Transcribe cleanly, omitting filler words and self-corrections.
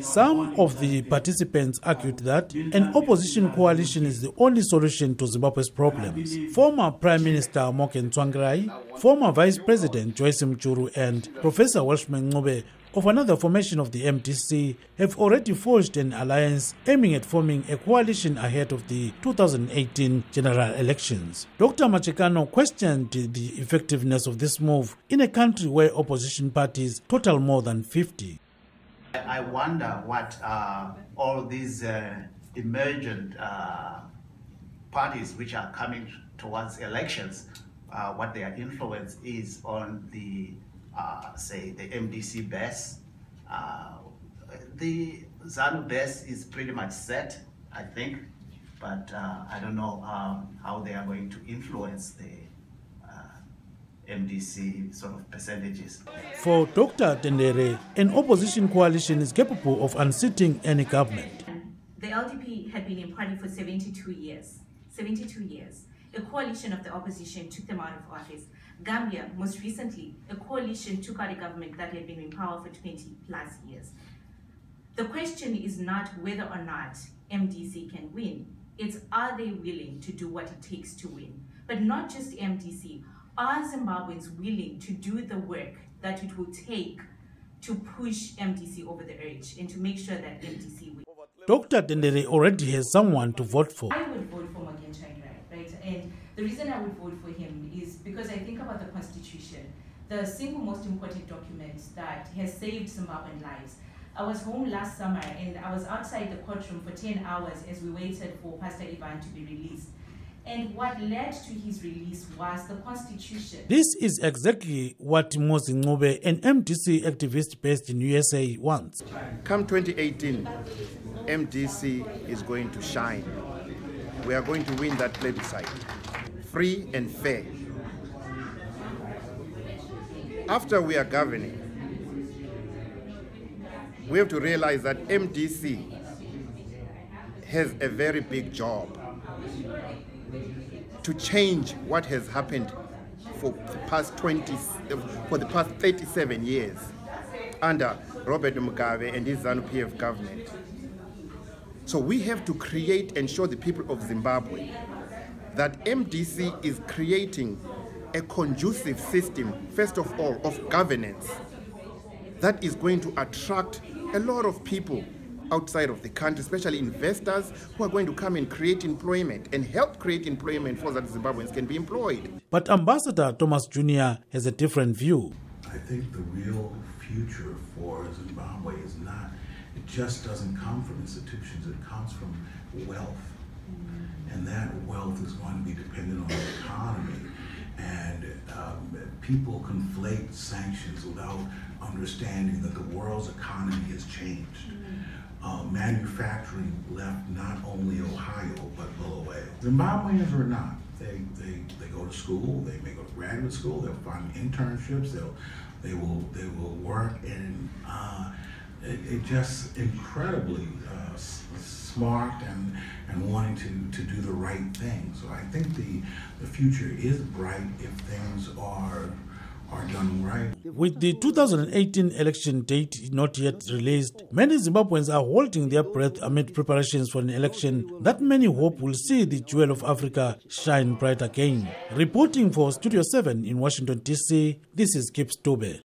Some of the participants argued that an opposition coalition is the only solution to Zimbabwe's problems. Former Prime Minister Moken Tsvangirai, former Vice President Joyce Mchuru and Professor Welshman Ncube of another formation of the MDC have already forged an alliance aiming at forming a coalition ahead of the 2018 general elections. Dr. Machekano questioned the effectiveness of this move in a country where opposition parties total more than 50. I wonder what all these emergent parties which are coming towards elections, what their influence is on the, say, the MDC base. The ZANU base is pretty much set, I think, but I don't know how they are going to influence the MDC sort of percentages. For Dr. Tendere, an opposition coalition is capable of unseating any government. The LDP had been in party for 72 years. 72 years. A coalition of the opposition took them out of office. Gambia, most recently, a coalition took out a government that had been in power for 20 plus years. The question is not whether or not MDC can win. It's are they willing to do what it takes to win? But not just MDC. Are Zimbabweans willing to do the work that it will take to push MDC over the edge and to make sure that MDC wins? Dr. Tendere already has someone to vote for. I would vote for Moken Tsvangirai, right? And the reason I would vote for him is because I think about the Constitution, the single most important document that has saved Zimbabwean lives. I was home last summer and I was outside the courtroom for 10 hours as we waited for Pastor Ivan to be released. And what led to his release was the Constitution. This is exactly what Mozi Ncube, an MDC activist based in USA, wants. Come 2018, MDC is going to shine. We are going to win that plebiscite, free and fair. After we are governing, we have to realize that MDC has a very big job to change what has happened for the past 37 years under Robert Mugabe and his ZANU-PF government. So we have to create and show the people of Zimbabwe that MDC is creating a conducive system, first of all, of governance that is going to attract a lot of people outside of the country, especially investors who are going to come and create employment and help create employment so that Zimbabweans can be employed. But Ambassador Thomas Jr. has a different view. I think the real future for Zimbabwe is not, it just doesn't come from institutions, it comes from wealth. And that wealth is going to be dependent on the economy. And people conflate sanctions without understanding that the world's economy has changed. Manufacturing left not only Ohio, but Bulawayo. Zimbabweans are not. They go to school, they may go to graduate school, they'll find internships, they will work, and it just incredibly smart and wanting to do the right thing. So I think the future is bright if things are done right. With the 2018 election date not yet released, many Zimbabweans are holding their breath amid preparations for an election that many hope will see the jewel of Africa shine bright again. Reporting for Studio 7 in Washington, D.C., this is Gibbs Dube.